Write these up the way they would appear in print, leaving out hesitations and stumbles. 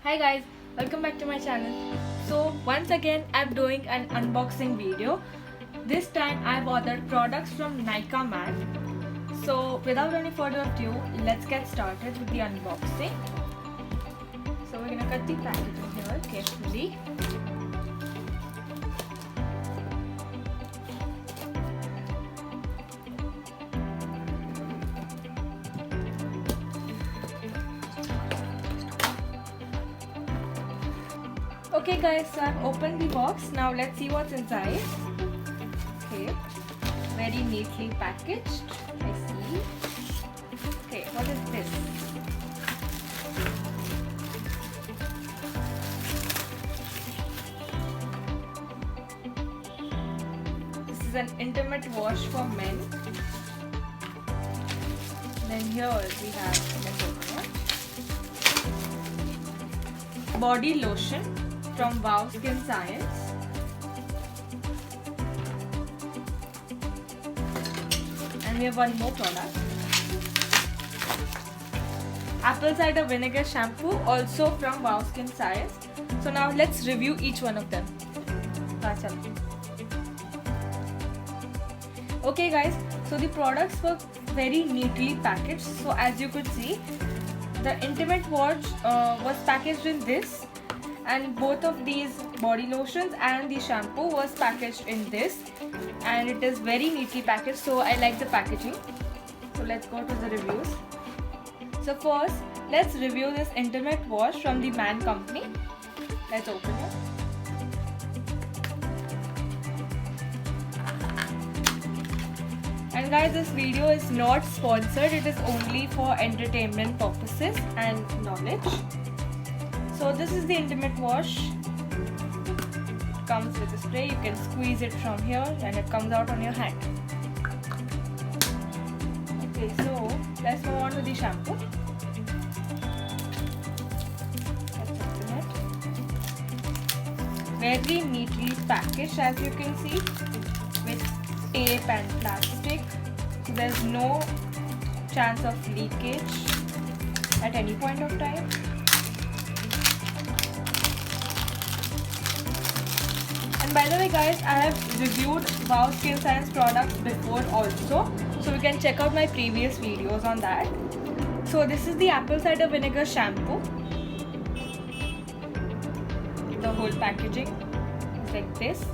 Hi guys, welcome back to my channel. So once again I'm doing an unboxing video. This time I've ordered products from Nykaa man. So without any further ado, let's get started with the unboxing. So we're gonna cut the packaging here carefully. Okay guys, so I've opened the box. Now let's see what's inside. Okay, very neatly packaged. I see. Okay, what is this? This is an intimate wash for men. Then here we have, let's open it. Body lotion from Wow Skin Science. And we have one more product. Apple cider vinegar shampoo, also from Wow Skin Science. So now let's review each one of them. Okay guys, so the products were very neatly packaged. So as you could see, the intimate wash was packaged in this, and both of these body lotions and the shampoo was packaged in this, and it is very neatly packaged, so I like the packaging. So let's go to the reviews. So first, let's review this intimate wash from the Man company. Let's open it. And guys, this video is not sponsored, it is only for entertainment purposes and knowledge. So this is the intimate wash. It comes with a spray. You can squeeze it from here and it comes out on your hand. Okay, so let's move on to the shampoo. Let's open it. Very neatly packaged, as you can see, with tape and plastic. So there's no chance of leakage at any point of time. And by the way guys, I have reviewed Wow Skin Science products before also, so you can check out my previous videos on that. So this is the apple cider vinegar shampoo. The whole packaging is like this.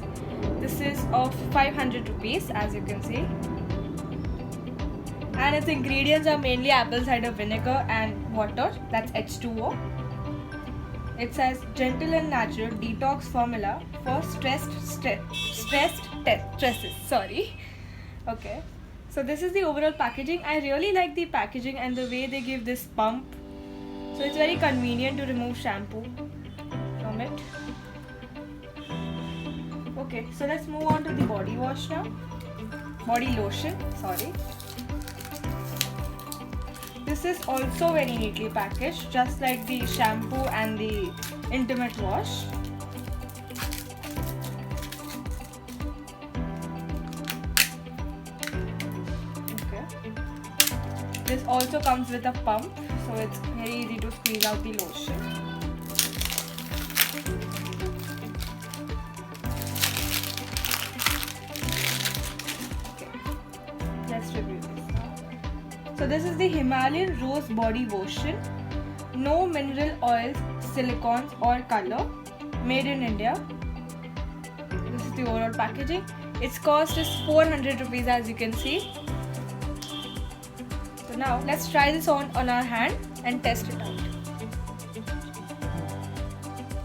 This is of 500 rupees, as you can see. And its ingredients are mainly apple cider vinegar and water, that's H2O. It says gentle and natural detox formula for stressed stresses. Sorry. Okay. So this is the overall packaging. I really like the packaging and the way they give this pump. So it's very convenient to remove shampoo from it. Okay. So let's move on to the body wash now. Body lotion. Sorry. This is also very neatly packaged, just like the shampoo and the intimate wash. Okay. This also comes with a pump, so it's very easy to squeeze out the lotion. Okay. Let's review this. So this is the Himalayan Rose Body Lotion. No mineral oils, silicones or color. Made in India. This is the overall packaging. Its cost is 400 rupees, as you can see. So now let's try this on our hand and test it out.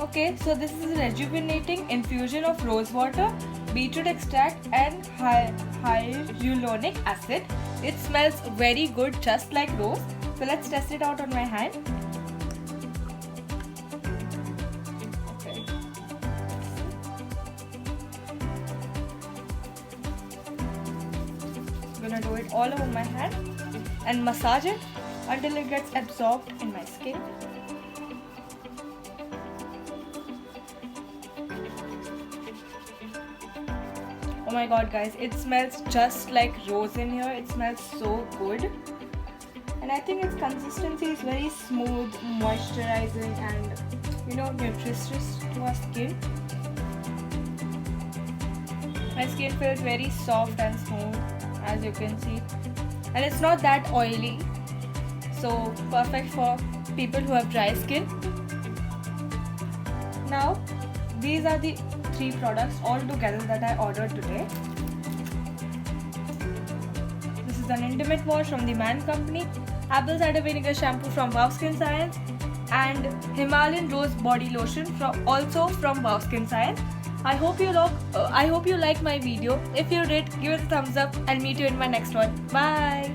Okay, so this is a rejuvenating infusion of rose water, beetroot extract and hyaluronic acid. It smells very good, just like rose. So let's test it out on my hand. Okay. I'm gonna do it all over my hand and massage it until it gets absorbed in my skin. Oh my god guys, it smells just like rose in here. It smells so good. and I think its consistency is very smooth, moisturizing, and nutritious to our skin. My skin feels very soft and smooth, as you can see, and it's not that oily, so perfect for people who have dry skin. Now these are the 3 products all together that I ordered today. This is an intimate wash from the Man Company, apple cider vinegar shampoo from Wow Skin Science, and Himalayan rose body lotion also from Wow Skin Science. I hope you like my video. If you did, give it a thumbs up and meet you in my next one. Bye.